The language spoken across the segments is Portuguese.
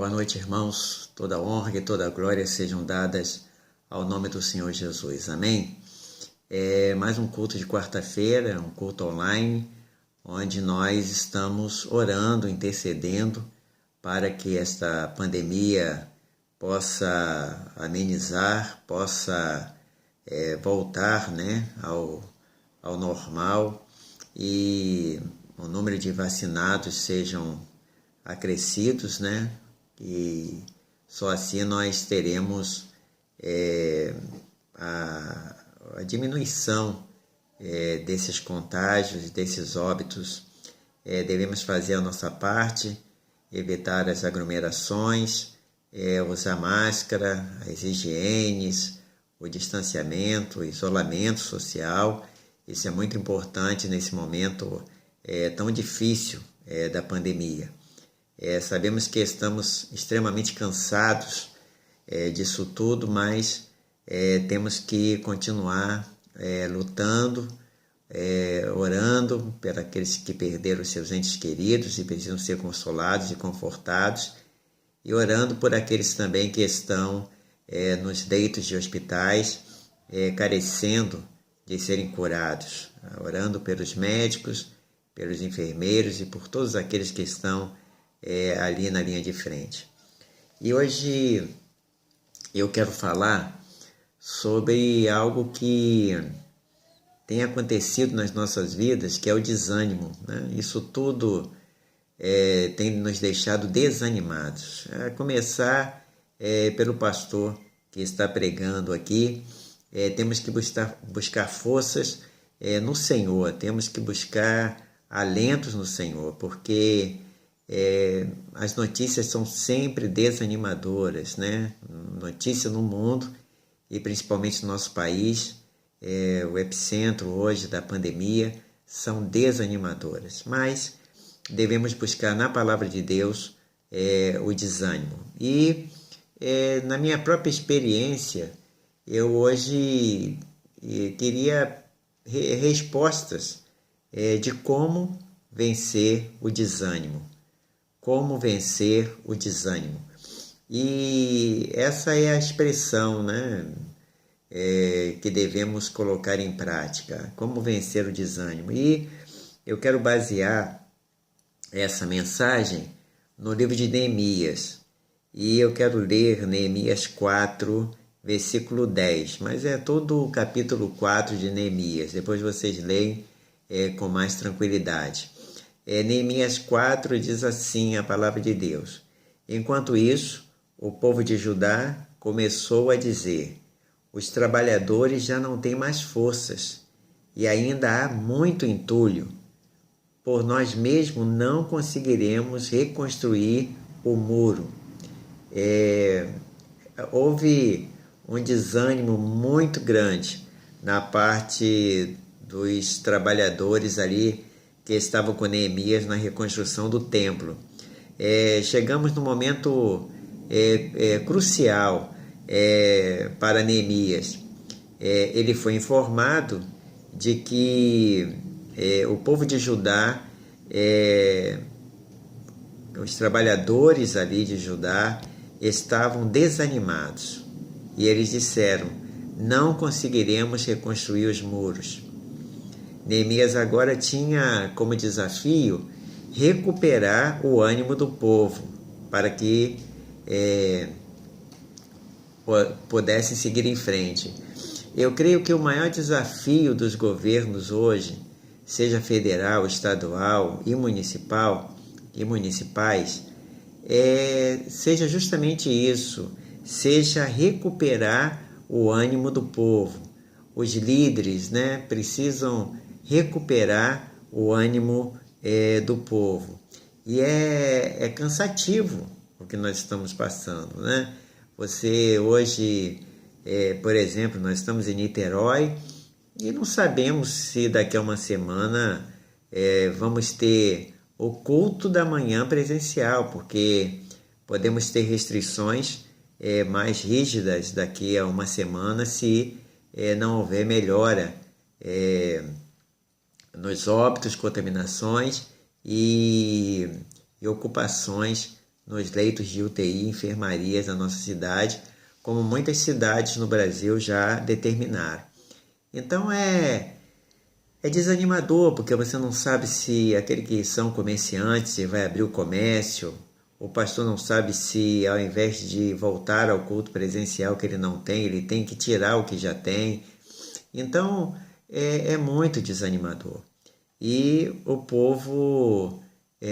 Boa noite, irmãos. Toda honra e toda glória sejam dadas ao nome do Senhor Jesus. Amém? Mais um culto de quarta-feira, um culto online, onde nós estamos orando, intercedendo para que esta pandemia possa amenizar, possa voltar, ao normal e o número de vacinados sejam acrescidos, e só assim nós teremos a diminuição desses contágios, desses óbitos. Devemos fazer a nossa parte, evitar as aglomerações, usar máscara, as higienes, o distanciamento, o isolamento social. Isso é muito importante nesse momento tão difícil da pandemia. Sabemos que estamos extremamente cansados disso tudo, mas temos que continuar lutando, orando por aqueles que perderam seus entes queridos e precisam ser consolados e confortados, e orando por aqueles também que estão nos leitos de hospitais, carecendo de serem curados, orando pelos médicos, pelos enfermeiros e por todos aqueles que estão ali na linha de frente. E hoje eu quero falar sobre algo que tem acontecido nas nossas vidas, que é o desânimo, Isso tudo tem nos deixado desanimados. A começar pelo pastor que está pregando aqui. Temos que buscar forças no Senhor, temos que buscar alentos no Senhor, porque as notícias são sempre desanimadoras, Notícia no mundo e principalmente no nosso país, o epicentro hoje da pandemia, são desanimadoras. Mas devemos buscar na palavra de Deus o desânimo. E na minha própria experiência, eu hoje queria respostas de como vencer o desânimo. Como vencer o desânimo. E essa é a expressão, que devemos colocar em prática. Como vencer o desânimo. E eu quero basear essa mensagem no livro de Neemias. E eu quero ler Neemias 4, versículo 10. Mas é todo o capítulo 4 de Neemias. Depois vocês leem com mais tranquilidade. Neemias 4 diz assim a palavra de Deus: Enquanto isso, o povo de Judá começou a dizer: os trabalhadores já não têm mais forças, e ainda há muito entulho. Por nós mesmos não conseguiremos reconstruir o muro. Houve um desânimo muito grande na parte dos trabalhadores ali que estavam com Neemias na reconstrução do templo. Chegamos no momento crucial para Neemias. Ele foi informado de que o povo de Judá, os trabalhadores ali de Judá, estavam desanimados. E eles disseram: não conseguiremos reconstruir os muros. Neemias agora tinha como desafio recuperar o ânimo do povo para que pudessem seguir em frente. Eu creio que o maior desafio dos governos hoje, seja federal, estadual e municipais, seja justamente isso, seja recuperar o ânimo do povo. Os líderes precisam recuperar o ânimo do povo. E é cansativo o que nós estamos passando, Você hoje, por exemplo, nós estamos em Niterói e não sabemos se daqui a uma semana vamos ter o culto da manhã presencial, porque podemos ter restrições mais rígidas daqui a uma semana se não houver melhora nos óbitos, contaminações e ocupações nos leitos de UTI e enfermarias da nossa cidade, como muitas cidades no Brasil já determinaram. Então é desanimador, porque você não sabe se aquele que são comerciantes vai abrir o comércio, o pastor não sabe se ao invés de voltar ao culto presencial que ele não tem, ele tem que tirar o que já tem. Então é muito desanimador. E o povo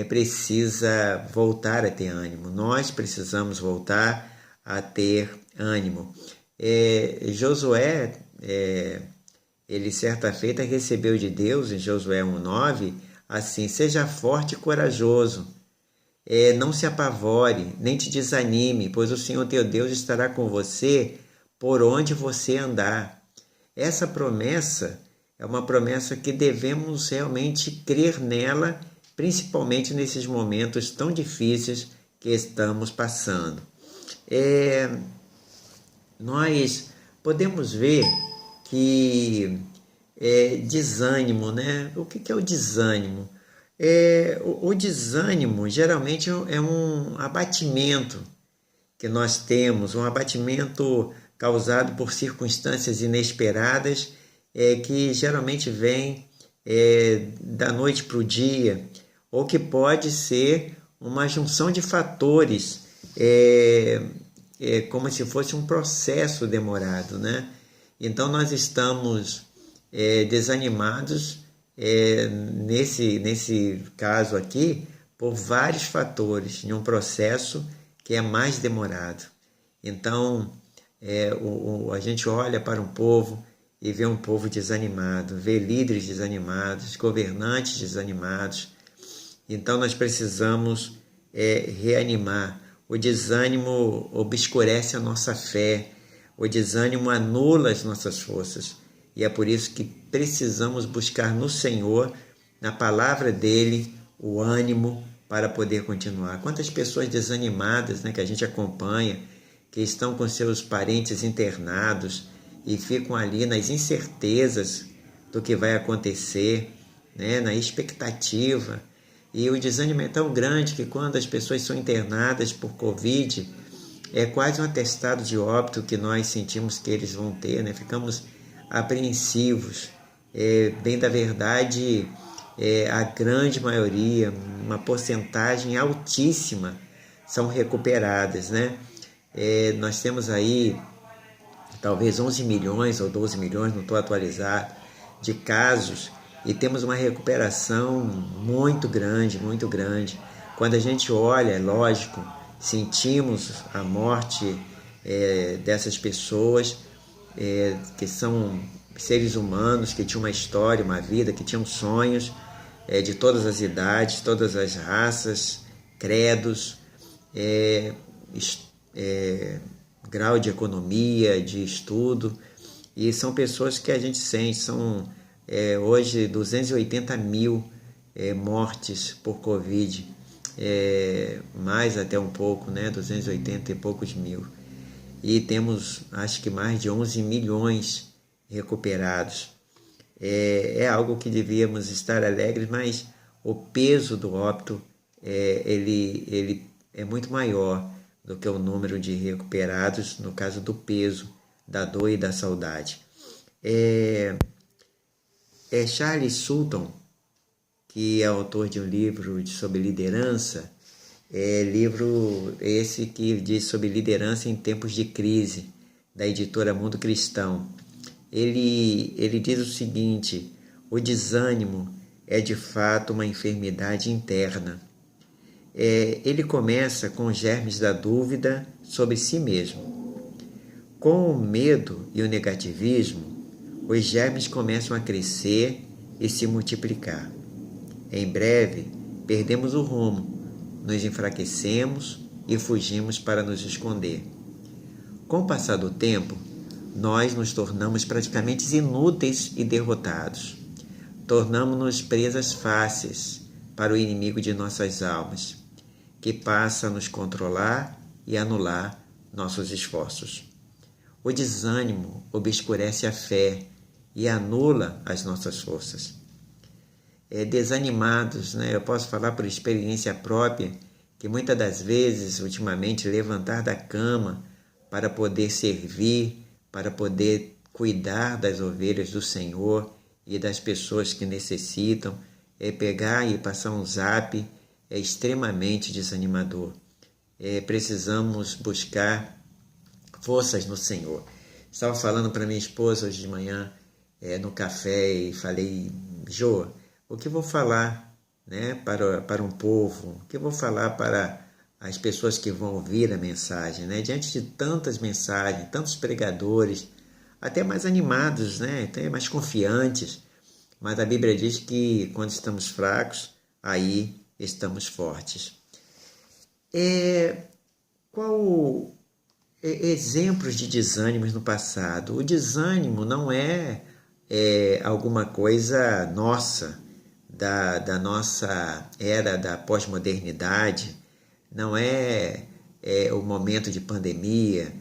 precisa voltar a ter ânimo. Nós precisamos voltar a ter ânimo. Josué, ele certa feita recebeu de Deus, em Josué 1,9, assim: seja forte e corajoso, não se apavore, nem te desanime, pois o Senhor teu Deus estará com você por onde você andar. Essa promessa é uma promessa que devemos realmente crer nela, principalmente nesses momentos tão difíceis que estamos passando. Nós podemos ver que desânimo, né? O que é o desânimo? O desânimo geralmente é um abatimento que nós temos, um abatimento causado por circunstâncias inesperadas, que geralmente vem da noite para o dia, ou que pode ser uma junção de fatores, como se fosse um processo demorado, né? Então nós estamos desanimados nesse caso aqui por vários fatores, em um processo que é mais demorado. Então a gente olha para um povo e vê um povo desanimado, vê líderes desanimados, governantes desanimados. Então nós precisamos reanimar. O desânimo obscurece a nossa fé, o desânimo anula as nossas forças. E é por isso que precisamos buscar no Senhor, na palavra dele, o ânimo para poder continuar. Quantas pessoas desanimadas, né, que a gente acompanha, que estão com seus parentes internados e ficam ali nas incertezas do que vai acontecer, né, na expectativa. E o desânimo é tão grande que quando as pessoas são internadas por Covid, é quase um atestado de óbito que nós sentimos que eles vão ter, né? Ficamos apreensivos. Bem da verdade, a grande maioria, uma porcentagem altíssima, são recuperadas, né? Nós temos aí talvez 11 milhões ou 12 milhões, não estou atualizado, de casos, e temos uma recuperação muito grande, muito grande. Quando a gente olha, é lógico, sentimos a morte dessas pessoas, que são seres humanos, que tinham uma história, uma vida, que tinham sonhos, de todas as idades, todas as raças, credos, grau de economia, de estudo, e são pessoas que a gente sente, são hoje 280 mil mortes por Covid, mais até um pouco, né, 280 e poucos mil. E temos, acho que mais de 11 milhões recuperados. É algo que devíamos estar alegres, mas o peso do óbito ele é muito maior do que o número de recuperados, no caso do peso, da dor e da saudade. Charles Sutton, que é autor de um livro sobre liderança, livro esse que diz sobre liderança em tempos de crise, da editora Mundo Cristão. Ele diz o seguinte: o desânimo é de fato uma enfermidade interna. Ele começa com os germes da dúvida sobre si mesmo. Com o medo e o negativismo, os germes começam a crescer e se multiplicar. Em breve, perdemos o rumo, nos enfraquecemos e fugimos para nos esconder. Com o passar do tempo, nós nos tornamos praticamente inúteis e derrotados. Tornamos-nos presas fáceis para o inimigo de nossas almas, que passa a nos controlar e anular nossos esforços. O desânimo obscurece a fé e anula as nossas forças. Desanimados, né? Eu posso falar por experiência própria que muitas das vezes, ultimamente, levantar da cama para poder servir, para poder cuidar das ovelhas do Senhor e das pessoas que necessitam, pegar e passar um zap é extremamente desanimador. Precisamos buscar forças no Senhor. Estava falando para minha esposa hoje de manhã no café e falei, Jô, o que vou falar, né, para um povo? O que vou falar para as pessoas que vão ouvir a mensagem, né? Diante de tantas mensagens, tantos pregadores, até mais animados, né? Até mais confiantes, mas a Bíblia diz que quando estamos fracos, aí estamos fortes. Qual exemplos de desânimos no passado? O desânimo não é alguma coisa nossa, da nossa era da pós-modernidade, não é o momento de pandemia.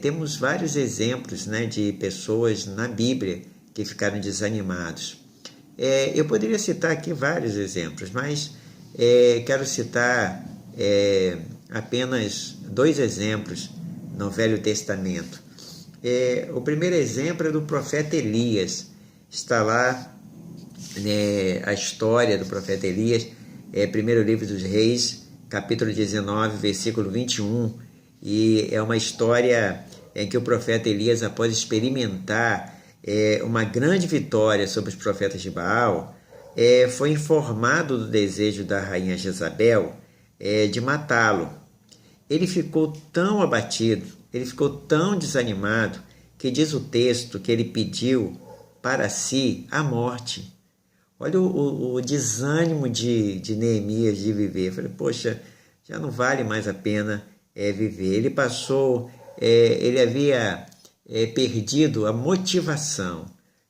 Temos vários exemplos, né, de pessoas na Bíblia que ficaram desanimados. Eu poderia citar aqui vários exemplos, mas quero citar apenas 2 exemplos no Velho Testamento. O primeiro exemplo é do profeta Elias. Está lá a história do profeta Elias, primeiro livro dos Reis, capítulo 19, versículo 21, e é uma história em que o profeta Elias, após experimentar uma grande vitória sobre os profetas de Baal, foi informado do desejo da rainha Jezabel de matá-lo. Ele ficou tão abatido, ele ficou tão desanimado, que diz o texto que ele pediu para si a morte. Olha o desânimo de Neemias de viver. Eu falei, poxa, já não vale mais a pena viver. Ele passou, ele havia perdido a motivação,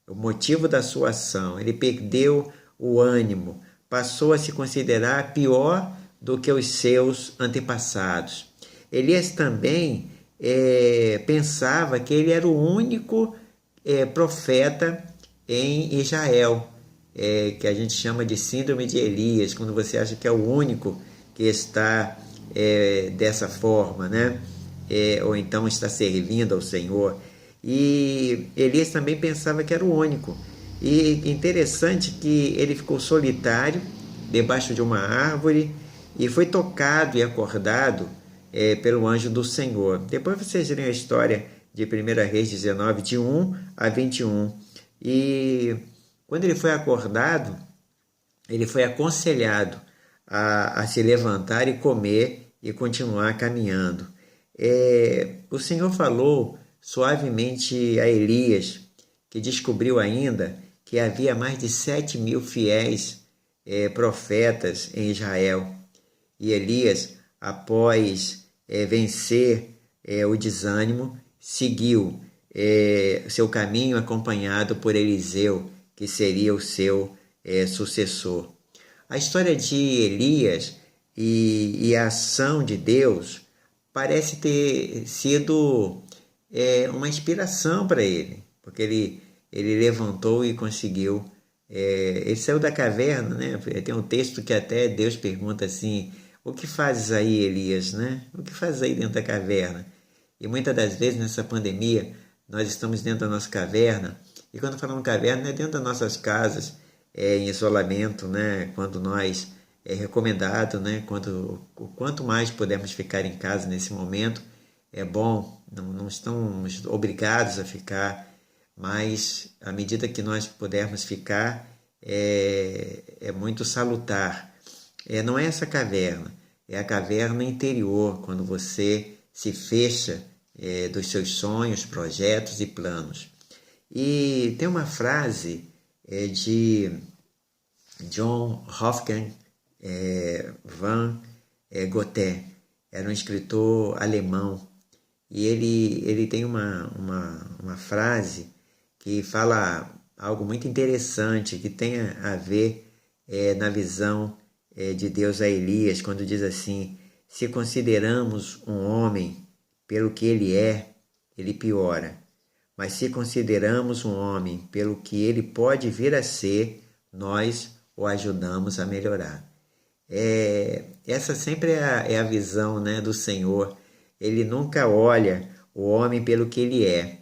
o motivo da sua ação. Ele perdeu o ânimo, passou a se considerar pior do que os seus antepassados. Elias também pensava que ele era o único profeta em Israel, que a gente chama de síndrome de Elias, quando você acha que é o único que está dessa forma, né? Ou então está servindo ao Senhor. E Elias também pensava que era o único. E interessante que ele ficou solitário debaixo de uma árvore e foi tocado e acordado pelo anjo do Senhor. Depois vocês lerem a história de 1 Reis 19, de 1 a 21. E quando ele foi acordado, ele foi aconselhado a se levantar e comer e continuar caminhando. O Senhor falou suavemente a Elias, que descobriu ainda que havia mais de 7.000 fiéis profetas em Israel. E Elias, após vencer o desânimo, seguiu seu caminho acompanhado por Eliseu, que seria o seu sucessor. A história de Elias e a ação de Deus parece ter sido uma inspiração para ele, porque ele levantou e conseguiu. Ele saiu da caverna, né? Tem um texto que até Deus pergunta assim, o que fazes aí, Elias, né? O que fazes aí dentro da caverna? E muitas das vezes nessa pandemia, nós estamos dentro da nossa caverna, e quando falamos caverna, é dentro das nossas casas, em isolamento, né? Quando nós, é recomendado, né? Quanto mais pudermos ficar em casa nesse momento, é bom, não estamos obrigados a ficar, mas à medida que nós pudermos ficar, é muito salutar. Não é essa caverna, é a caverna interior, quando você se fecha dos seus sonhos, projetos e planos. E tem uma frase de John Wolfgang van Goethe, era um escritor alemão, e ele tem uma frase que fala algo muito interessante, que tem a ver na visão de Deus a Elias, quando diz assim, se consideramos um homem pelo que ele é, ele piora. Mas se consideramos um homem pelo que ele pode vir a ser, nós o ajudamos a melhorar. Essa sempre é a visão, né, do Senhor. Ele nunca olha o homem pelo que ele é.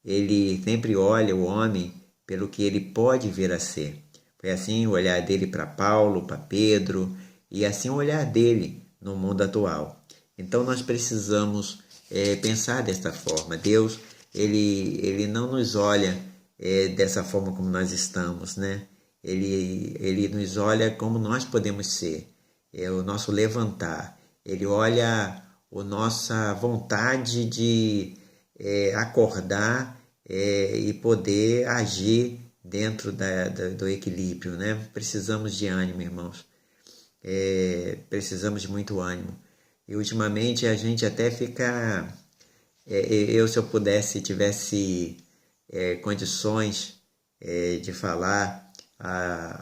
Ele sempre olha o homem pelo que ele pode vir a ser. Foi assim o olhar dele para Paulo, para Pedro, e assim o olhar dele no mundo atual. Então nós precisamos pensar desta forma. Deus, ele não nos olha dessa forma como nós estamos, né? Ele nos olha como nós podemos ser, o nosso levantar. Ele olha a nossa vontade de acordar e poder agir dentro do equilíbrio, né? Precisamos de ânimo, irmãos. Precisamos de muito ânimo. E ultimamente a gente até fica... se eu pudesse, tivesse condições de falar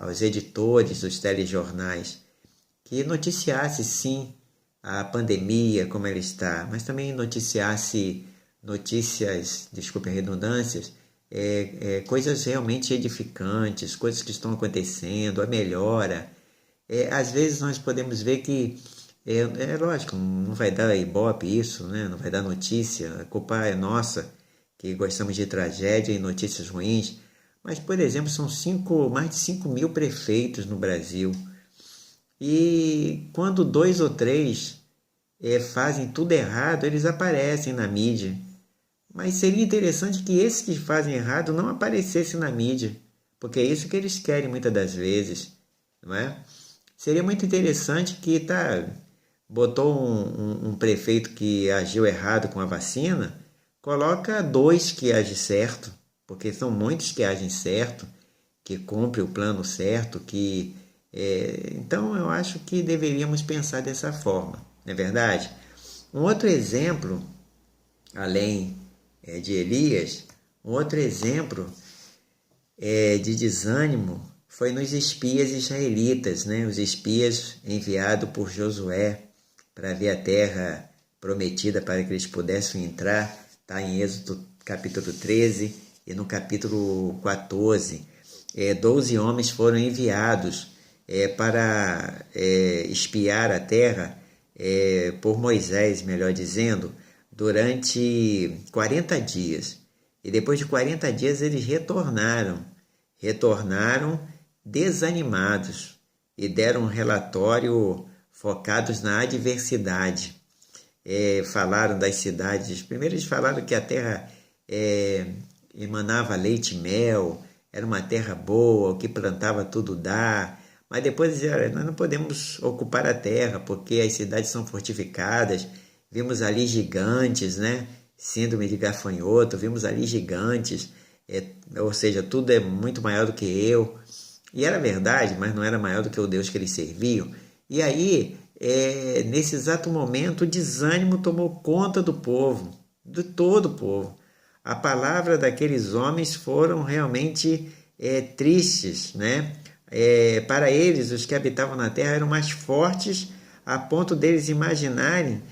aos editores dos telejornais que noticiasse sim a pandemia, como ela está, mas também noticiasse notícias, desculpe a redundâncias, coisas realmente edificantes, coisas que estão acontecendo, a melhora. Às vezes nós podemos ver que, lógico, não vai dar ibope isso, né? Não vai dar notícia, a culpa é nossa, que gostamos de tragédia e notícias ruins. Mas, por exemplo, são mais de 5 mil prefeitos no Brasil. E quando 2 ou 3 fazem tudo errado, eles aparecem na mídia. Mas seria interessante que esses que fazem errado não aparecessem na mídia, porque é isso que eles querem muitas das vezes, não é? Seria muito interessante que botou um prefeito que agiu errado com a vacina, coloca 2 que agem certo, porque são muitos que agem certo, que cumprem o plano certo, então eu acho que deveríamos pensar dessa forma, não é verdade? Um outro exemplo, além de Elias, um outro exemplo de desânimo foi nos espias israelitas, né? Os espias enviados por Josué para ver a terra prometida para que eles pudessem entrar, está em Êxodo capítulo 13 e no capítulo 14. 12 homens foram enviados para espiar a terra por Moisés, melhor dizendo, durante 40 dias. E depois de 40 dias eles retornaram desanimados e deram um relatório focados na adversidade. Falaram das cidades. Primeiro eles falaram que a terra emanava leite e mel, era uma terra boa, o que plantava tudo dá. Mas depois disseram, nós não podemos ocupar a terra porque as cidades são fortificadas. Vimos ali gigantes, né? Síndrome de gafanhoto, vimos ali gigantes, ou seja, tudo é muito maior do que eu. E era verdade, mas não era maior do que o Deus que eles serviam. E aí, nesse exato momento, o desânimo tomou conta do povo, de todo o povo. A palavra daqueles homens foram realmente tristes, né? Para eles, os que habitavam na terra eram mais fortes a ponto deles imaginarem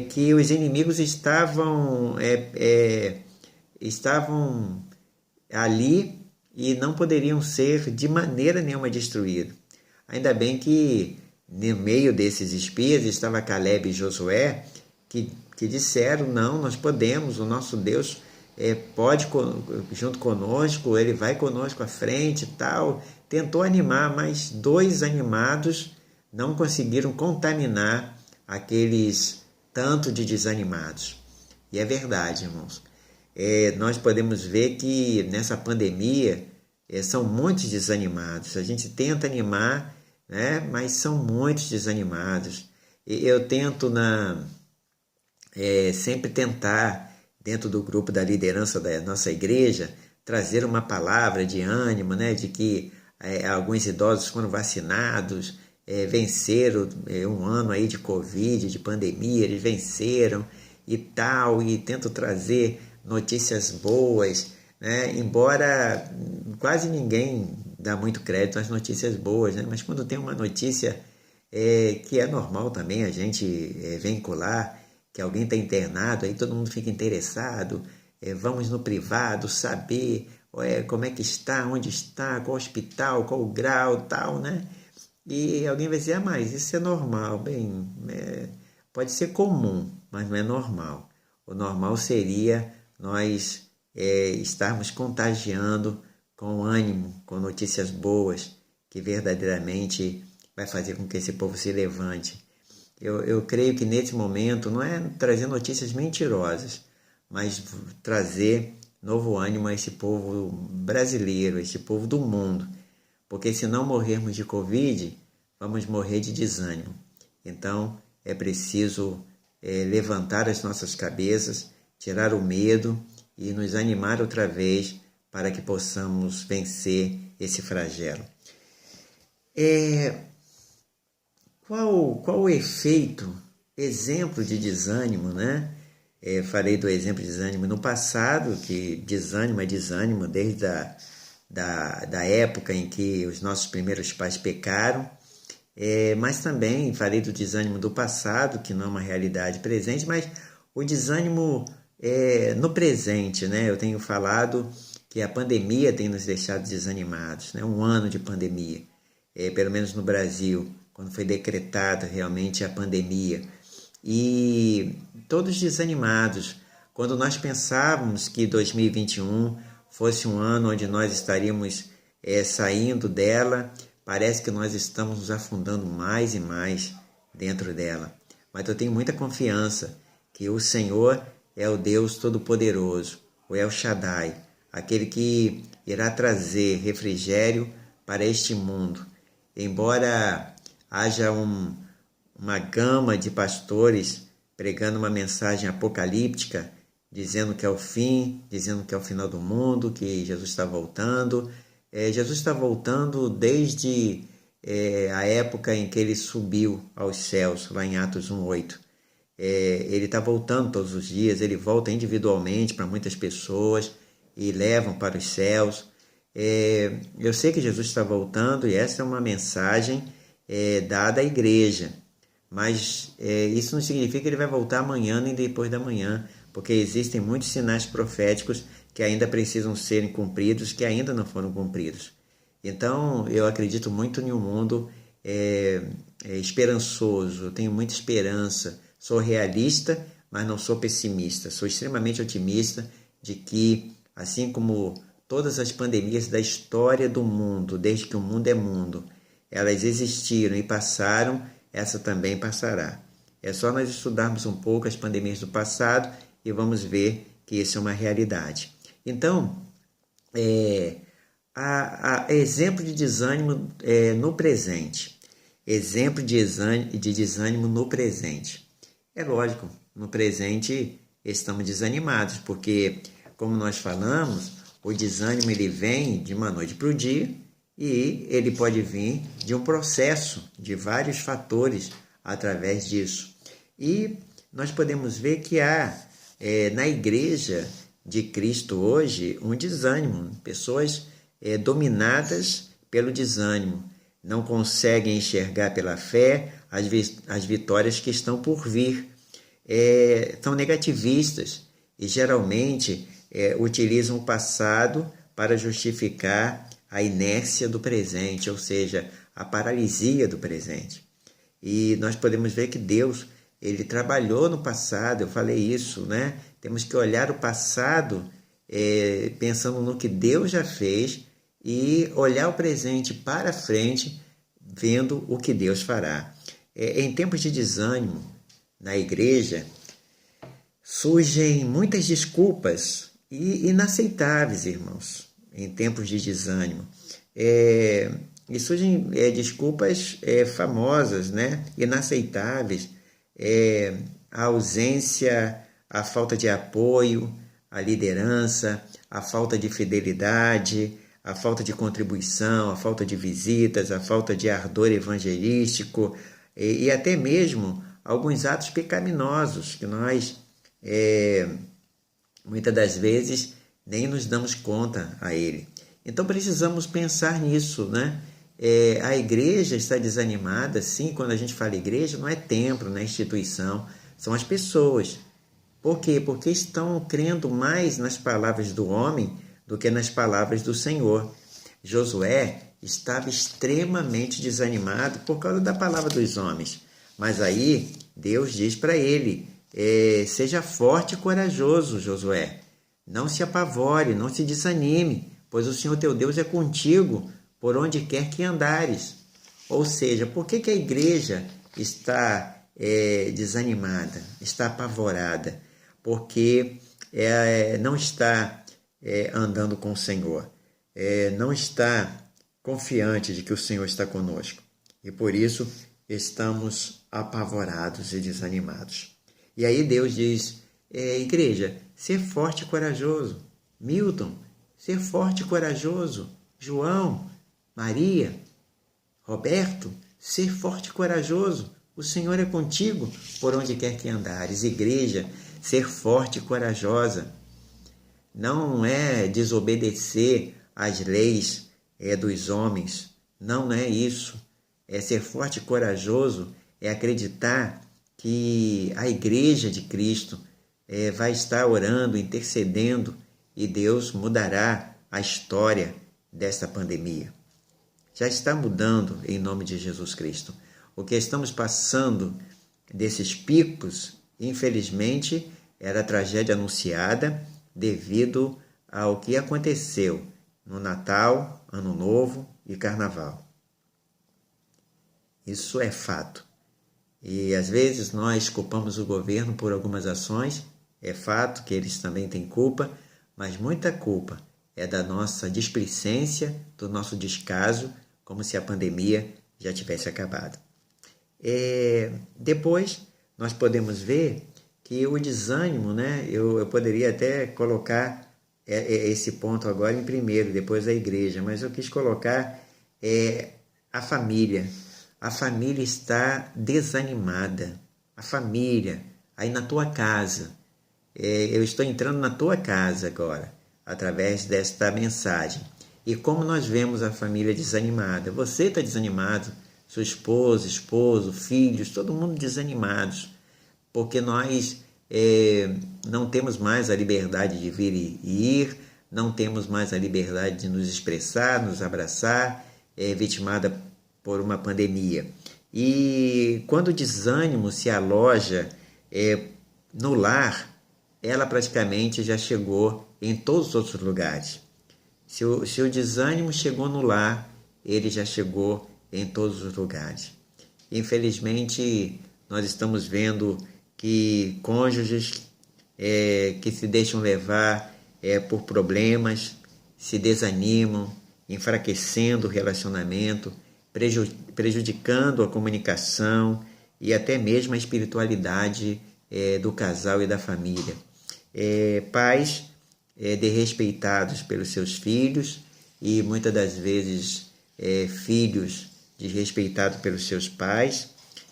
que os inimigos estavam ali e não poderiam ser de maneira nenhuma destruídos. Ainda bem que no meio desses espias estava Caleb e Josué, que disseram, não, nós podemos, o nosso Deus pode junto conosco, ele vai conosco à frente e tal. Tentou animar, mas 2 animados não conseguiram contaminar aqueles tanto de desanimados. E é verdade, irmãos. Nós podemos ver que nessa pandemia são muitos desanimados. A gente tenta animar, né, mas são muitos desanimados. Eu tento sempre tentar, dentro do grupo da liderança da nossa igreja, trazer uma palavra de ânimo, né, de que alguns idosos foram vacinados, venceram um ano aí de Covid, de pandemia, eles venceram e tal, e tento trazer notícias boas, né? Embora quase ninguém dá muito crédito às notícias boas, né? Mas quando tem uma notícia que é normal também a gente vincular, que alguém está internado, aí todo mundo fica interessado, vamos no privado saber como é que está, onde está, qual hospital, qual o grau, tal, né? E alguém vai dizer, mas isso é normal. Bem, pode ser comum, mas não é normal. O normal seria nós estarmos contagiando com ânimo, com notícias boas, que verdadeiramente vai fazer com que esse povo se levante. Eu creio que nesse momento não é trazer notícias mentirosas, mas trazer novo ânimo a esse povo brasileiro, a esse povo do mundo. Porque se não morrermos de Covid, vamos morrer de desânimo. Então é preciso levantar as nossas cabeças, tirar o medo e nos animar outra vez para que possamos vencer esse flagelo. Qual o efeito, exemplo de desânimo, né? Falei do exemplo de desânimo no passado, que desânimo é desânimo desde da época em que os nossos primeiros pais pecaram, mas também falei do desânimo do passado, que não é uma realidade presente, mas o desânimo no presente, né? Eu tenho falado que a pandemia tem nos deixado desanimados, né? Um ano de pandemia, pelo menos no Brasil, quando foi decretada realmente a pandemia. E todos desanimados, quando nós pensávamos que 2021 fosse um ano onde nós estaríamos saindo dela, parece que nós estamos nos afundando mais e mais dentro dela. Mas eu tenho muita confiança que o Senhor é o Deus Todo-Poderoso, o El Shaddai, aquele que irá trazer refrigério para este mundo. Embora haja uma gama de pastores pregando uma mensagem apocalíptica, dizendo que é o fim, dizendo que é o final do mundo, que Jesus está voltando. Jesus está voltando desde a época em que ele subiu aos céus, lá em Atos 1:8. Ele está voltando todos os dias, ele volta individualmente para muitas pessoas e levam para os céus. Eu sei que Jesus está voltando e essa é uma mensagem dada à igreja, mas isso não significa que ele vai voltar amanhã nem depois da manhã, porque existem muitos sinais proféticos que ainda precisam serem cumpridos, que ainda não foram cumpridos. Então, eu acredito muito em um mundo esperançoso, eu tenho muita esperança, sou realista, mas não sou pessimista, sou extremamente otimista de que, assim como todas as pandemias da história do mundo, desde que o mundo é mundo, elas existiram e passaram, essa também passará. É só nós estudarmos um pouco as pandemias do passado e vamos ver que isso é uma realidade. Então, exemplo de desânimo no presente. Exemplo de desânimo no presente. É lógico, no presente estamos desanimados, porque, como nós falamos, o desânimo ele vem de uma noite para o dia e ele pode vir de um processo, de vários fatores através disso. E nós podemos ver que há na igreja de Cristo hoje um desânimo, pessoas dominadas pelo desânimo, não conseguem enxergar pela fé as vitórias que estão por vir, são negativistas e geralmente utilizam o passado para justificar a inércia do presente, ou seja, a paralisia do presente. E nós podemos ver que Deus, ele trabalhou no passado, eu falei isso, né? Temos que olhar o passado pensando no que Deus já fez e olhar o presente para frente, vendo o que Deus fará. Em tempos de desânimo na igreja, surgem muitas desculpas inaceitáveis, irmãos, em tempos de desânimo. E surgem desculpas famosas, né? Inaceitáveis, a ausência, a falta de apoio, a liderança, a falta de fidelidade, a falta de contribuição, a falta de visitas, a falta de ardor evangelístico e até mesmo alguns atos pecaminosos que nós, muitas das vezes, nem nos damos conta a ele. Então precisamos pensar nisso, né? A igreja está desanimada, sim, quando a gente fala igreja, não é templo, não é instituição, são as pessoas. Por quê? Porque estão crendo mais nas palavras do homem do que nas palavras do Senhor. Josué estava extremamente desanimado por causa da palavra dos homens. Mas aí Deus diz para ele, seja forte e corajoso, Josué. Não se apavore, não se desanime, pois o Senhor teu Deus é contigo por onde quer que andares. Ou seja, por que a igreja está desanimada, está apavorada? Porque não está andando com o Senhor, não está confiante de que o Senhor está conosco. E por isso estamos apavorados e desanimados. E aí Deus diz, igreja, ser forte e corajoso. Milton, ser forte e corajoso. João, Maria, Roberto, ser forte e corajoso. O Senhor é contigo por onde quer que andares. Igreja, ser forte e corajosa. Não é desobedecer às leis dos homens. Não é isso. Ser forte e corajoso é acreditar que a igreja de Cristo vai estar orando, intercedendo e Deus mudará a história desta pandemia. Já está mudando em nome de Jesus Cristo. O que estamos passando desses picos, infelizmente, era a tragédia anunciada devido ao que aconteceu no Natal, Ano Novo e Carnaval. Isso é fato. E às vezes nós culpamos o governo por algumas ações, é fato que eles também têm culpa, mas muita culpa é da nossa displicência, do nosso descaso, como se a pandemia já tivesse acabado. Depois nós podemos ver que o desânimo, né, eu poderia até colocar esse ponto agora em primeiro, depois a igreja, mas eu quis colocar a família. A família está desanimada. A família, aí na tua casa. Eu estou entrando na tua casa agora, através desta mensagem. E como nós vemos a família desanimada? Você está desanimado, sua esposa, esposo, filhos, todo mundo desanimados. Porque nós não temos mais a liberdade de vir e ir, não temos mais a liberdade de nos expressar, nos abraçar, vitimada por uma pandemia. E quando o desânimo se aloja no lar, ela praticamente já chegou em todos os outros lugares. Se o desânimo chegou no lar, ele já chegou em todos os lugares. Infelizmente, nós estamos vendo que cônjuges que se deixam levar por problemas, se desanimam, enfraquecendo o relacionamento, prejudicando a comunicação e até mesmo a espiritualidade do casal e da família. Pais desrespeitados pelos seus filhos e muitas das vezes filhos desrespeitados pelos seus pais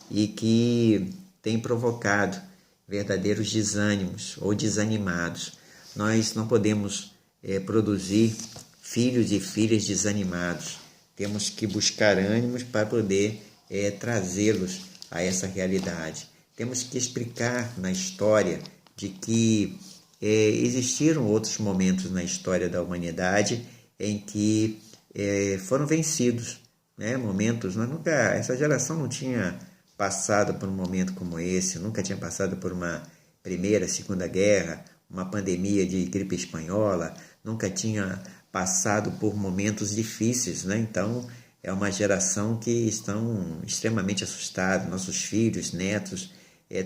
e que têm provocado verdadeiros desânimos ou desanimados. Nós não podemos produzir filhos e filhas desanimados. Temos que buscar ânimos para poder trazê-los a essa realidade. Temos que explicar na história de que existiram outros momentos na história da humanidade em que foram vencidos, né? Momentos, essa geração não tinha passado por um momento como esse, nunca tinha passado por uma Primeira, Segunda Guerra, uma pandemia de gripe espanhola, nunca tinha passado por momentos difíceis, né? Então, é uma geração que estão extremamente assustados, nossos filhos, netos,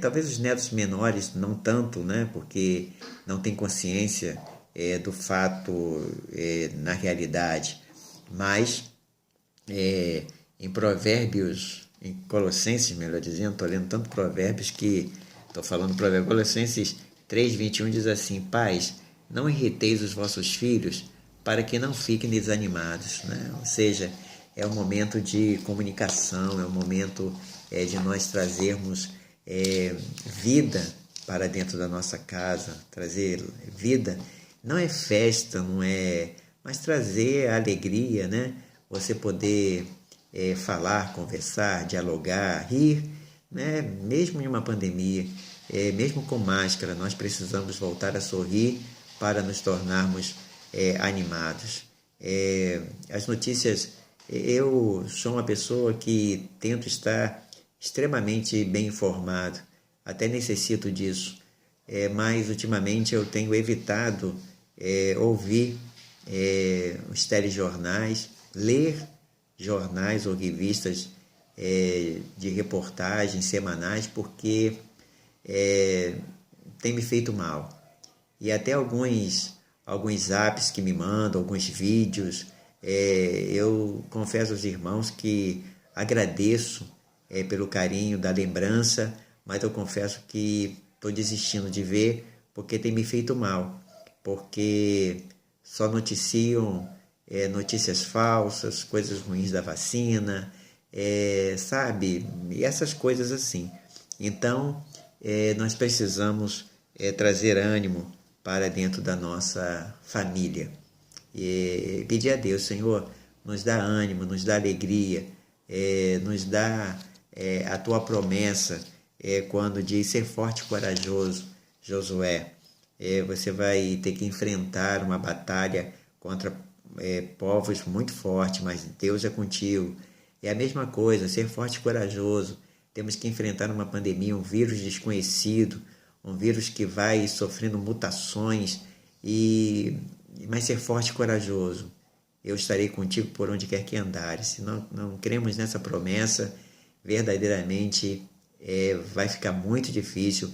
talvez os netos menores não tanto, né? Porque não têm consciência do fato na realidade, mas em Provérbios, em Colossenses, melhor dizendo, estou lendo tanto Provérbios que estou falando Provérbios, Colossenses 3:21 diz assim: Pais, não irriteis os vossos filhos para que não fiquem desanimados, né? Ou seja, é um momento de comunicação, é um momento de nós trazermos vida para dentro da nossa casa, trazer vida, não é festa, não é, mas trazer alegria, né? Você poder falar, conversar, dialogar, rir, né? Mesmo em uma pandemia, mesmo com máscara, nós precisamos voltar a sorrir para nos tornarmos animados. As notícias, eu sou uma pessoa que tento estar extremamente bem informado, até necessito disso, mas ultimamente eu tenho evitado ouvir os telejornais, ler jornais ou revistas de reportagens semanais, porque tem me feito mal. E até alguns apps que me mandam, alguns vídeos, eu confesso aos irmãos que agradeço pelo carinho da lembrança, mas eu confesso que estou desistindo de ver porque tem me feito mal, porque só noticiam notícias falsas, coisas ruins da vacina, sabe? E essas coisas assim. Então, nós precisamos trazer ânimo para dentro da nossa família. E pedir a Deus, Senhor, nos dá ânimo, nos dá alegria, nos dá a tua promessa, quando diz ser forte e corajoso, Josué. Você vai ter que enfrentar uma batalha contra povos muito fortes, mas Deus é contigo. É a mesma coisa, ser forte e corajoso. Temos que enfrentar uma pandemia, um vírus desconhecido, um vírus que vai sofrendo mutações, mas ser forte e corajoso. Eu estarei contigo por onde quer que andares. Se não cremos nessa promessa, verdadeiramente vai ficar muito difícil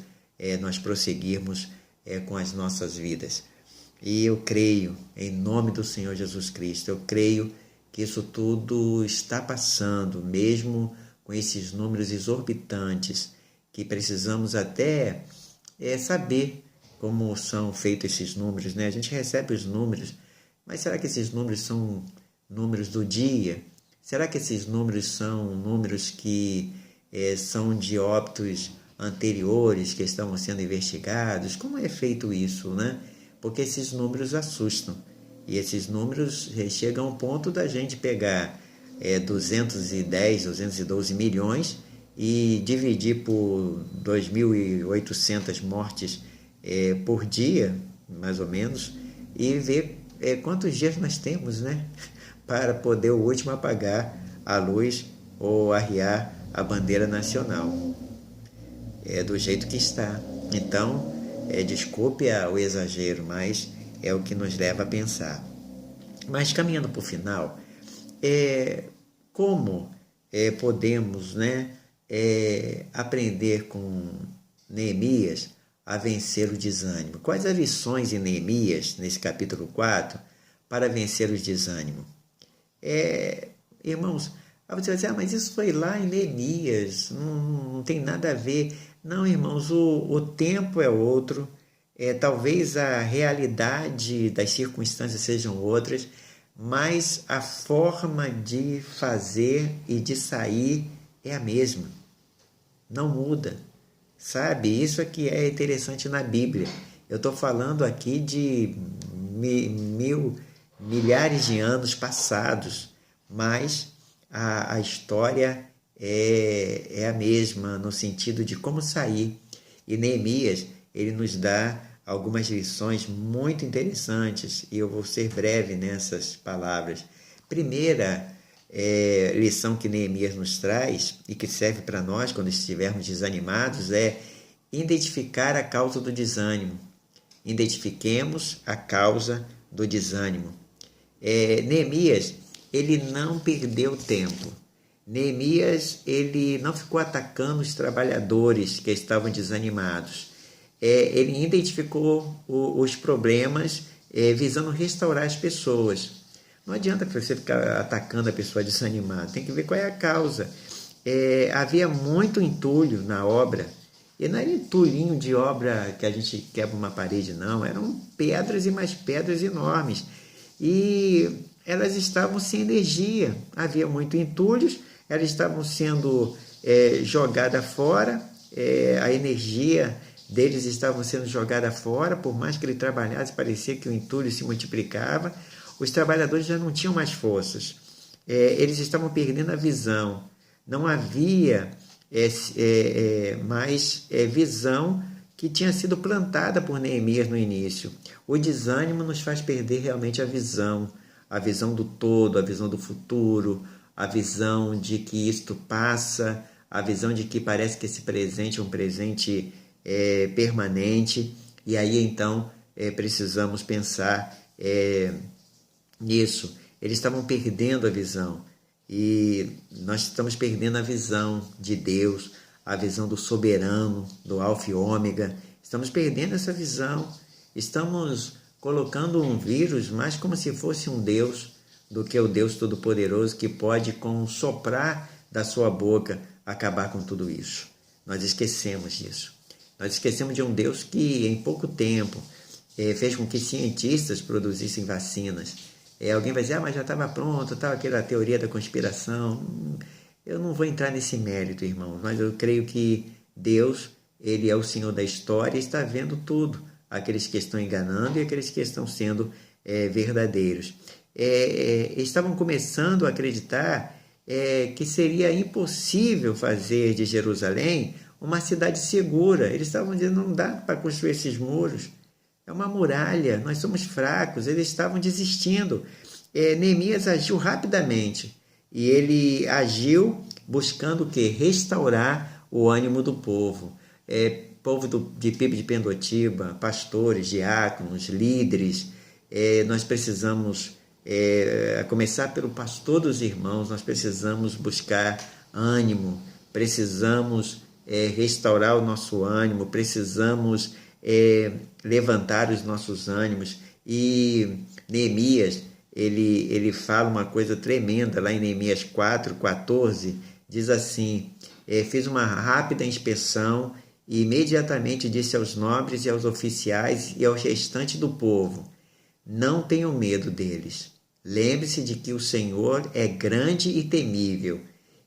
nós prosseguirmos com as nossas vidas. E eu creio, em nome do Senhor Jesus Cristo, eu creio que isso tudo está passando, mesmo com esses números exorbitantes, que precisamos até saber como são feitos esses números, né? A gente recebe os números, mas será que esses números são números do dia? Será que esses números são números que são de óbitos anteriores que estavam sendo investigados? Como é feito isso, né? Porque esses números assustam. E esses números chegam ao ponto da gente pegar 210, 212 milhões e dividir por 2.800 mortes por dia, mais ou menos, e ver quantos dias nós temos, né? Para poder o último apagar a luz ou arriar a bandeira nacional. Do jeito que está. Então, desculpe o exagero, mas é o que nos leva a pensar. Mas caminhando para o final, como podemos, né, aprender com Neemias a vencer o desânimo? Quais as lições em Neemias, nesse capítulo 4, para vencer o desânimo? Irmãos, você vai dizer, mas isso foi lá em Neemias, não tem nada a ver. Não, irmãos, o tempo é outro, talvez a realidade das circunstâncias sejam outras, mas a forma de fazer e de sair é a mesma, não muda, sabe? Isso aqui é interessante na Bíblia. Eu estou falando aqui de milhares de anos passados, mas a história é a mesma no sentido de como sair. E Neemias, ele nos dá algumas lições muito interessantes e eu vou ser breve nessas palavras. Primeira lição que Neemias nos traz e que serve para nós quando estivermos desanimados é identificar a causa do desânimo. Identifiquemos a causa do desânimo. Neemias, ele não perdeu tempo. Neemias, ele não ficou atacando os trabalhadores que estavam desanimados. Ele identificou os problemas visando restaurar as pessoas. Não adianta você ficar atacando a pessoa desanimada, tem que ver qual é a causa. Havia muito entulho na obra, e não era entulhinho de obra que a gente quebra uma parede, não, eram pedras e mais pedras enormes. E elas estavam sem energia, havia muito entulhos, elas estavam sendo jogadas fora, a energia deles estava sendo jogada fora, por mais que ele trabalhasse, parecia que o entulho se multiplicava, os trabalhadores já não tinham mais forças, eles estavam perdendo a visão, não havia mais visão que tinha sido plantada por Neemias no início. O desânimo nos faz perder realmente a visão, a visão do todo, a visão do futuro, a visão de que isto passa, a visão de que parece que esse presente é um presente permanente. E aí então precisamos pensar nisso. Eles estavam perdendo a visão e nós estamos perdendo a visão de Deus, a visão do soberano, do Alfa e Ômega. Estamos perdendo essa visão. Estamos colocando um vírus mais como se fosse um Deus do que o Deus Todo-Poderoso que pode, com um soprar da sua boca, acabar com tudo isso. Nós esquecemos disso. Nós esquecemos de um Deus que, em pouco tempo, fez com que cientistas produzissem vacinas. Alguém vai dizer, mas já estava pronto, estava aquela teoria da conspiração. Eu não vou entrar nesse mérito, irmão, mas eu creio que Deus, Ele é o Senhor da história e está vendo tudo. Aqueles que estão enganando e aqueles que estão sendo verdadeiros. Estavam começando a acreditar que seria impossível fazer de Jerusalém uma cidade segura. Eles estavam dizendo, não dá para construir esses muros. É uma muralha, nós somos fracos. Eles estavam desistindo. Neemias agiu rapidamente. E ele agiu buscando o quê? Restaurar o ânimo do povo. Povo de Pibe de Pendotiba, pastores, diáconos, líderes. Nós precisamos, a começar pelo pastor dos irmãos, nós precisamos buscar ânimo, precisamos restaurar o nosso ânimo, precisamos levantar os nossos ânimos. E Neemias, ele fala uma coisa tremenda lá em Neemias 4:14, diz assim, fiz uma rápida inspeção e imediatamente disse aos nobres e aos oficiais e ao restante do povo, não tenham medo deles. Lembre-se de que o Senhor é grande e temível,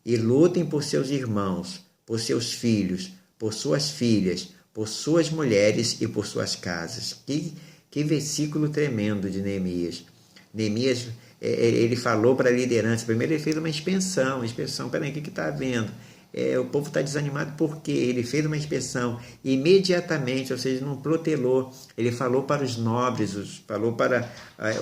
e lutem por seus irmãos, por seus filhos, por suas filhas, por suas mulheres e por suas casas. Que versículo tremendo de Neemias. Neemias, ele falou para a liderança, primeiro ele fez uma inspeção, peraí, o que está havendo? O povo está desanimado porque ele fez uma inspeção imediatamente, ou seja, não protelou. Ele falou para os nobres, falou para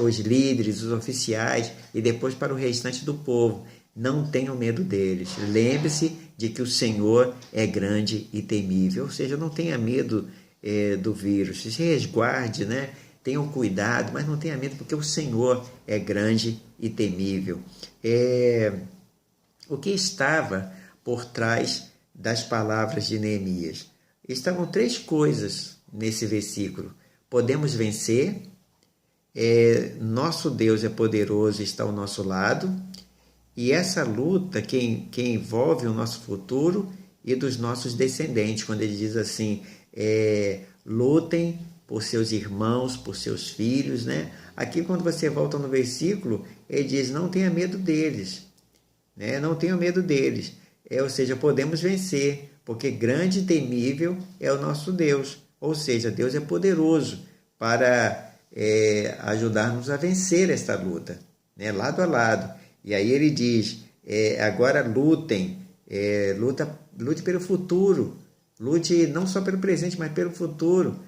os líderes, os oficiais e depois para o restante do povo. Não tenham medo deles. Lembre-se de que o Senhor é grande e temível. Ou seja, não tenha medo do vírus. Se resguarde, né? Tenham cuidado, mas não tenha medo porque o Senhor é grande e temível. O que estava por trás das palavras de Neemias? Estavam três coisas nesse versículo. Podemos vencer, nosso Deus é poderoso e está ao nosso lado, e essa luta que envolve o nosso futuro e dos nossos descendentes, quando ele diz assim, lutem por seus irmãos, por seus filhos, né? Aqui quando você volta no versículo, ele diz, não tenha medo deles, né? Não tenha medo deles. Ou seja, podemos vencer, porque grande e temível é o nosso Deus. Ou seja, Deus é poderoso para ajudar-nos a vencer esta luta, né? Lado a lado. E aí ele diz, agora lutem, lute pelo futuro, lute não só pelo presente, mas pelo futuro,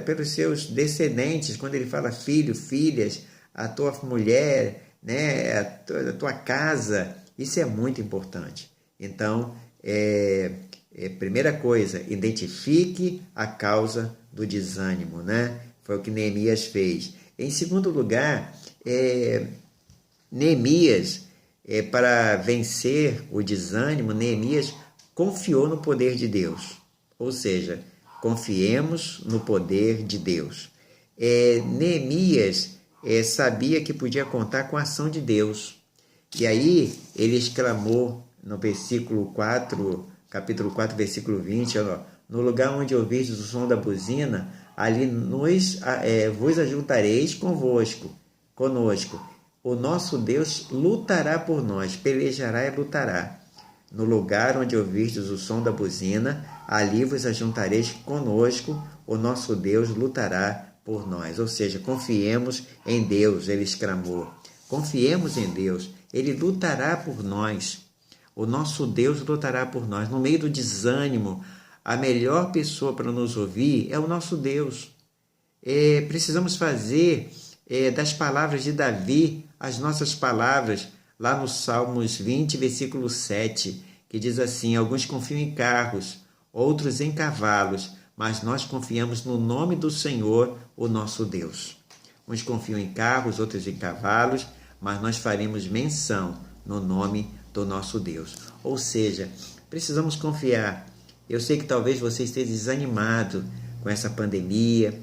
pelos seus descendentes, quando ele fala filho, filhas, a tua mulher, né? a tua casa, isso é muito importante. Então, primeira coisa, identifique a causa do desânimo, né? Foi o que Neemias fez. Em segundo lugar, Neemias, para vencer o desânimo, Neemias confiou no poder de Deus. Ou seja, confiemos no poder de Deus. Neemias sabia que podia contar com a ação de Deus. E aí ele exclamou no versículo 4, capítulo 4, versículo 20, no lugar onde ouvistes o som da buzina, ali vos ajuntareis conosco. O nosso Deus lutará por nós, pelejará e lutará. No lugar onde ouvistes o som da buzina, ali vos ajuntareis conosco, o nosso Deus lutará por nós. Ou seja, confiemos em Deus, ele exclamou. Confiemos em Deus, ele lutará por nós. O nosso Deus lutará por nós. No meio do desânimo, a melhor pessoa para nos ouvir é o nosso Deus. Precisamos fazer das palavras de Davi, as nossas palavras, lá no Salmos 20, versículo 7, que diz assim: alguns confiam em carros, outros em cavalos, mas nós confiamos no nome do Senhor, o nosso Deus. Uns confiam em carros, outros em cavalos, mas nós faremos menção no nome do nosso Deus. Ou seja, precisamos confiar. Eu sei que talvez você esteja desanimado com essa pandemia,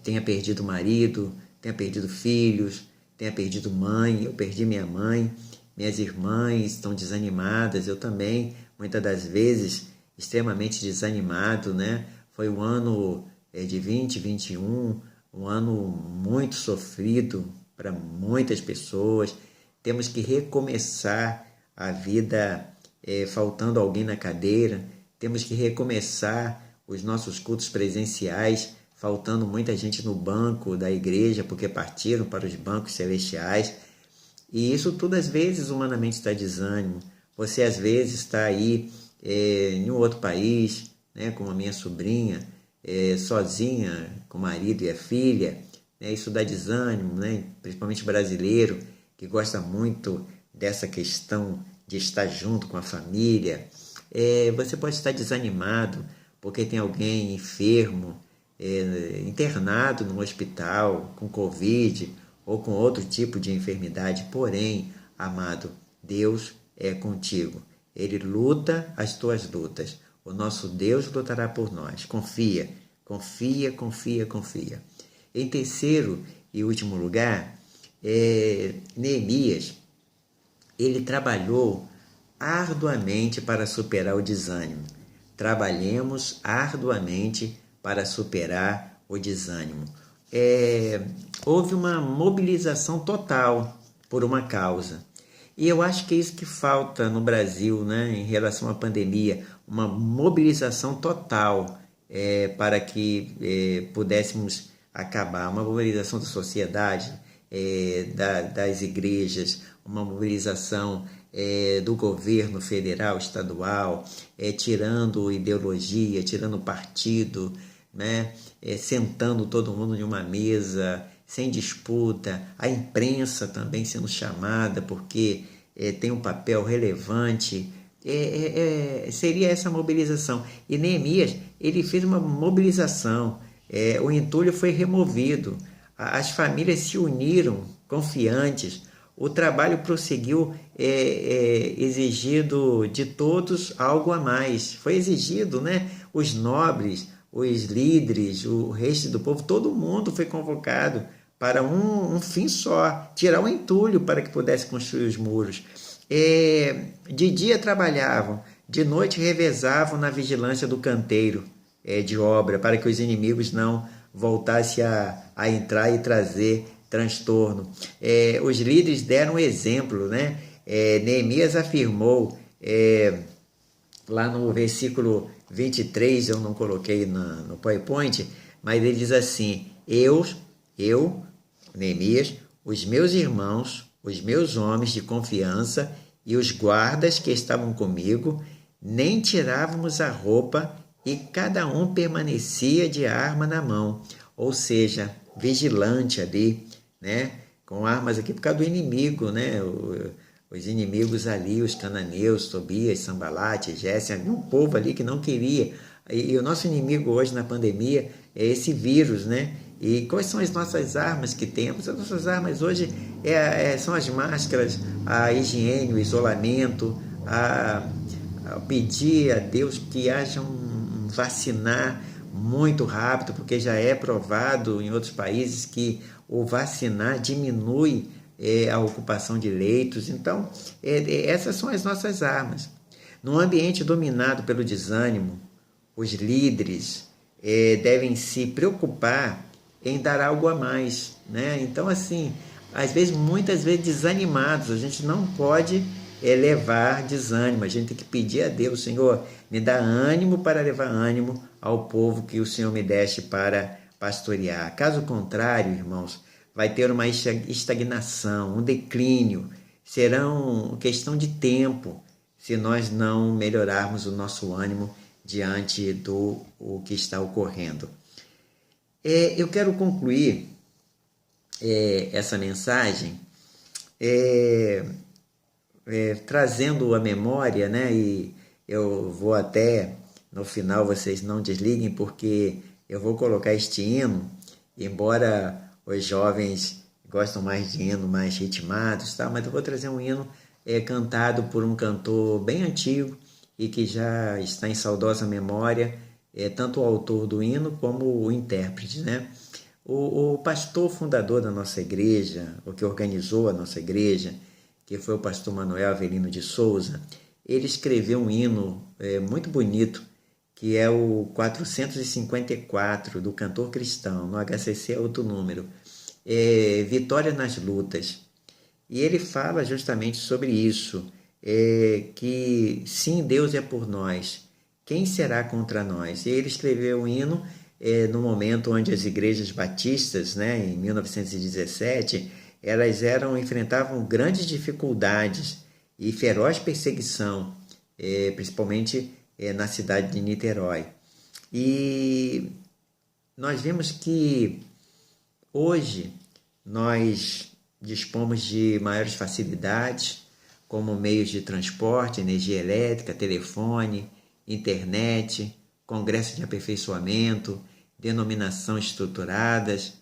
tenha perdido marido, tenha perdido filhos, tenha perdido mãe. Eu perdi minha mãe, minhas irmãs estão desanimadas, eu também, muitas das vezes, extremamente desanimado, né? Foi um ano de 2021, um ano muito sofrido para muitas pessoas. Temos que recomeçar a vida faltando alguém na cadeira, temos que recomeçar os nossos cultos presenciais, faltando muita gente no banco da igreja, porque partiram para os bancos celestiais. E isso tudo, às vezes, humanamente está desânimo. Você, às vezes, está aí em um outro país, né, como a minha sobrinha, sozinha, com o marido e a filha. Isso dá desânimo, né, principalmente brasileiro, que gosta muito dessa questão de estar junto com a família. Você pode estar desanimado porque tem alguém enfermo, internado no hospital com Covid ou com outro tipo de enfermidade. Porém, amado, Deus é contigo. Ele luta as tuas lutas. O nosso Deus lutará por nós. Confia, confia, confia, confia. Em terceiro e último lugar, Neemias, ele trabalhou arduamente para superar o desânimo. Trabalhemos arduamente para superar o desânimo. Houve uma mobilização total por uma causa. E eu acho que é isso que falta no Brasil, né, em relação à pandemia, uma mobilização total para que pudéssemos acabar, uma mobilização da sociedade, das igrejas, uma mobilização do governo federal, estadual, tirando ideologia, tirando partido, né? Sentando todo mundo em uma mesa, sem disputa, a imprensa também sendo chamada, porque tem um papel relevante. Seria essa mobilização. E Neemias, ele fez uma mobilização, o entulho foi removido, as famílias se uniram confiantes, o trabalho prosseguiu, exigido de todos algo a mais. Foi exigido, né? Os nobres, os líderes, o resto do povo, todo mundo foi convocado para um fim só, tirar o entulho para que pudesse construir os muros. De dia trabalhavam, de noite revezavam na vigilância do canteiro de obra, para que os inimigos não voltassem a entrar e trazer transtorno. Os líderes deram exemplo, né? Neemias afirmou, lá no versículo 23, eu não coloquei no PowerPoint, mas ele diz assim: eu, Neemias, os meus irmãos, os meus homens de confiança e os guardas que estavam comigo, nem tirávamos a roupa e cada um permanecia de arma na mão, ou seja, vigilante ali, né? Com armas aqui por causa do inimigo, né? Os inimigos ali, os cananeus, Tobias, Sambalate, Géssem, havia um povo ali que não queria. E o nosso inimigo hoje na pandemia é esse vírus, né? E quais são as nossas armas que temos? As nossas armas hoje são as máscaras, a higiene, o isolamento, a pedir a Deus que haja um vacinar muito rápido, porque já é provado em outros países que o vacinar diminui a ocupação de leitos. Então, essas são as nossas armas. Num ambiente dominado pelo desânimo, os líderes devem se preocupar em dar algo a mais, né? Então, assim, muitas vezes desanimados, a gente não pode levar desânimo, a gente tem que pedir a Deus: Senhor, me dá ânimo para levar ânimo ao povo que o Senhor me deste para pastorear. Caso contrário, irmãos, vai ter uma estagnação, um declínio, serão questão de tempo se nós não melhorarmos o nosso ânimo diante do que está ocorrendo. Eu quero concluir essa mensagem, trazendo a memória, né? E eu vou até, no final, vocês não desliguem, porque eu vou colocar este hino, embora os jovens gostam mais de hino mais ritmados, tá? Mas eu vou trazer um hino cantado por um cantor bem antigo e que já está em saudosa memória, tanto o autor do hino como o intérprete, né? O pastor fundador da nossa igreja, o que organizou a nossa igreja, que foi o pastor Manuel Avelino de Souza, ele escreveu um hino muito bonito, que é o 454 do Cantor Cristão, no HCC é outro número, Vitória nas Lutas. E ele fala justamente sobre isso, que sim, Deus é por nós, quem será contra nós? E ele escreveu um hino no momento onde as igrejas batistas, né, em 1917, elas enfrentavam grandes dificuldades e feroz perseguição, principalmente na cidade de Niterói. E nós vemos que hoje nós dispomos de maiores facilidades, como meios de transporte, energia elétrica, telefone, internet, congresso de aperfeiçoamento, denominação estruturadas.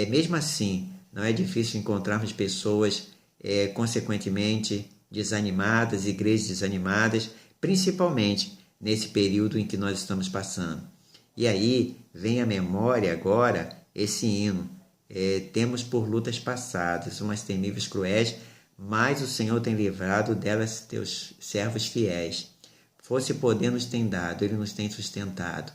Mesmo assim, não é difícil encontrarmos pessoas, consequentemente, desanimadas, igrejas desanimadas, principalmente nesse período em que nós estamos passando. E aí vem à memória agora esse hino. Temos por lutas passadas, umas temíveis cruéis, mas o Senhor tem livrado delas teus servos fiéis. Fosse poder nos tem dado, Ele nos tem sustentado.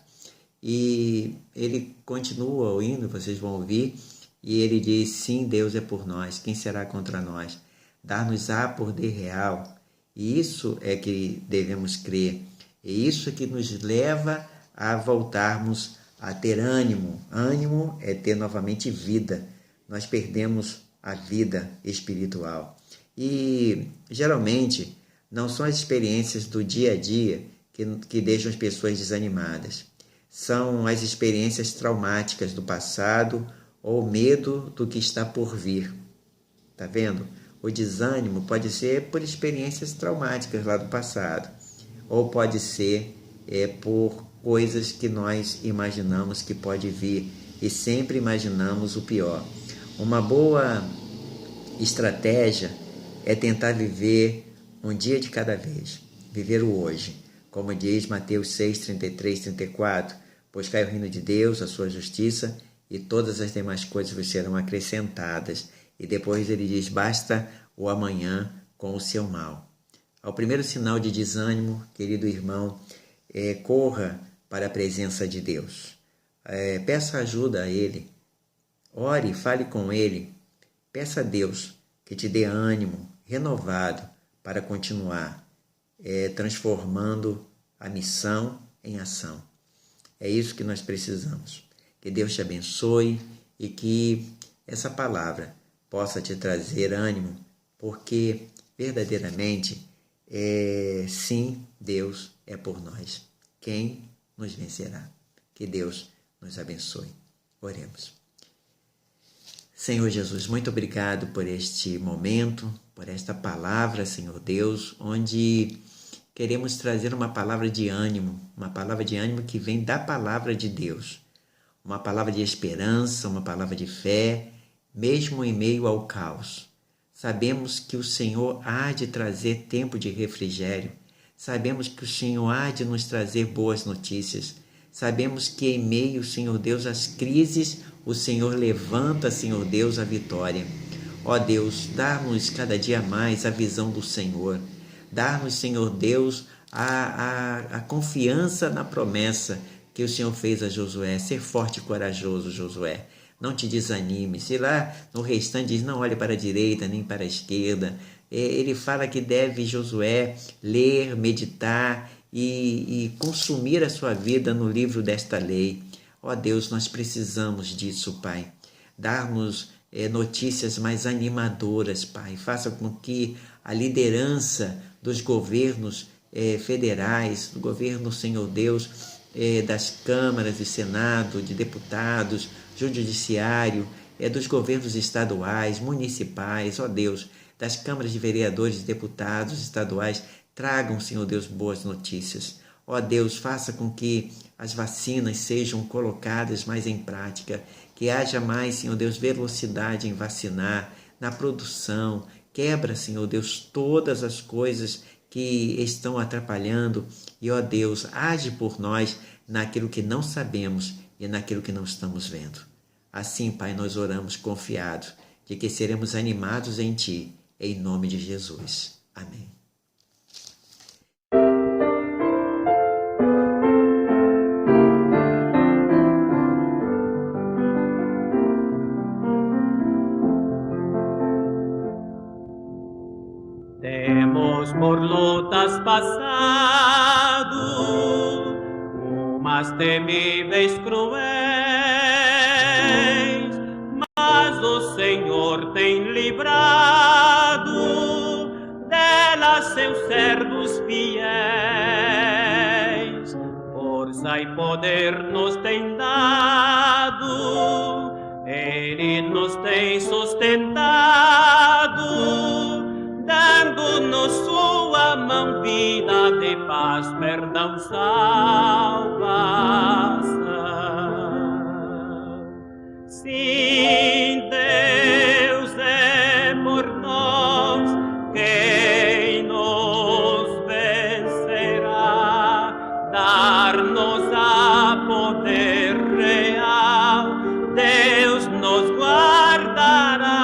E ele continua o hino, vocês vão ouvir, e ele diz, sim, Deus é por nós, quem será contra nós? Dar-nos-á poder real. E isso é que devemos crer. E isso é que nos leva a voltarmos a ter ânimo. Ânimo é ter novamente vida. Nós perdemos a vida espiritual. E, geralmente, não são as experiências do dia a dia que deixam as pessoas desanimadas. São as experiências traumáticas do passado ou medo do que está por vir. Tá vendo? O desânimo pode ser por experiências traumáticas lá do passado, ou pode ser por coisas que nós imaginamos que pode vir e sempre imaginamos o pior. Uma boa estratégia é tentar viver um dia de cada vez, viver o hoje. Como diz Mateus 6, 33, 34, buscai o reino de Deus, a sua justiça, e todas as demais coisas vos serão acrescentadas. E depois ele diz, basta o amanhã com o seu mal. Ao primeiro sinal de desânimo, querido irmão, corra para a presença de Deus. Peça ajuda a Ele. Ore, fale com Ele. Peça a Deus que te dê ânimo renovado para continuar transformando a missão em ação. É isso que nós precisamos. Que Deus te abençoe e que essa palavra possa te trazer ânimo, porque verdadeiramente, sim, Deus é por nós. Quem nos vencerá? Que Deus nos abençoe. Oremos. Senhor Jesus, muito obrigado por este momento, por esta palavra, Senhor Deus, onde queremos trazer uma palavra de ânimo que vem da palavra de Deus, uma palavra de esperança, uma palavra de fé, mesmo em meio ao caos. Sabemos que o Senhor há de trazer tempo de refrigério, sabemos que o Senhor há de nos trazer boas notícias, sabemos que em meio, Senhor Deus, às crises, o Senhor levanta, Senhor Deus, a vitória. Ó Deus, dá-nos cada dia mais a visão do Senhor. Dá-nos, Senhor Deus, a confiança na promessa que o Senhor fez a Josué. Ser forte e corajoso, Josué. Não te desanime. Se lá no restante diz, não olhe para a direita nem para a esquerda. Ele fala que deve, Josué, ler, meditar e consumir a sua vida no livro desta lei. Ó Deus, nós precisamos disso, Pai. Dar-nos notícias mais animadoras, Pai. Faça com que a liderança dos governos federais, do governo, Senhor Deus, das câmaras de Senado, de deputados, judiciário, dos governos estaduais, municipais, ó Deus, das câmaras de vereadores, deputados estaduais, tragam, Senhor Deus, boas notícias. Ó Deus, faça com que as vacinas sejam colocadas mais em prática, que haja mais, Senhor Deus, velocidade em vacinar, na produção. Quebra, Senhor Deus, todas as coisas que estão atrapalhando e, ó Deus, age por nós naquilo que não sabemos e naquilo que não estamos vendo. Assim, Pai, nós oramos confiados de que seremos animados em Ti, em nome de Jesus. Amém. Temos por lutas passado, umas temíveis cruéis, mas o Senhor tem livrado delas seus servos fiéis. Força e poder nos tem dado, Ele nos tem sustentado, dando-nos sua mão, vida de paz, perdão, salvação. Sim, Deus é por nós, quem nos vencerá? Dar-nos a poder real, Deus nos guardará.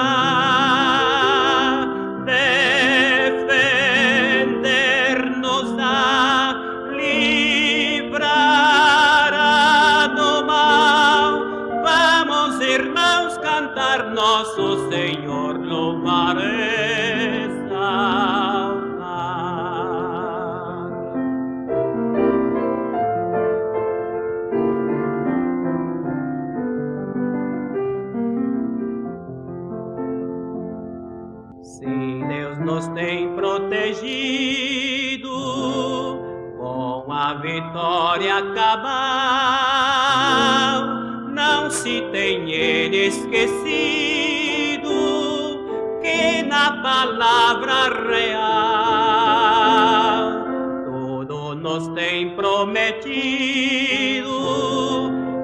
Nosso Senhor louvar e salvar. Se Deus nos tem protegido, com a vitória cabal, não se tem Ele esquecido que na palavra real tudo nos tem prometido,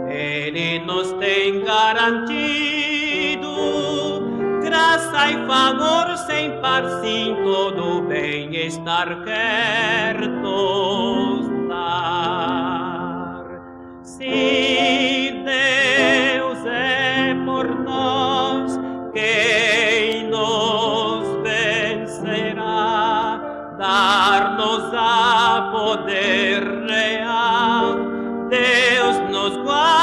Ele nos tem garantido graça e favor sem par, sim, todo bem-estar quer nos dar. Se Deus é por nós, quem nos vencerá? Dar-nos a poder real, Deus nos guarda.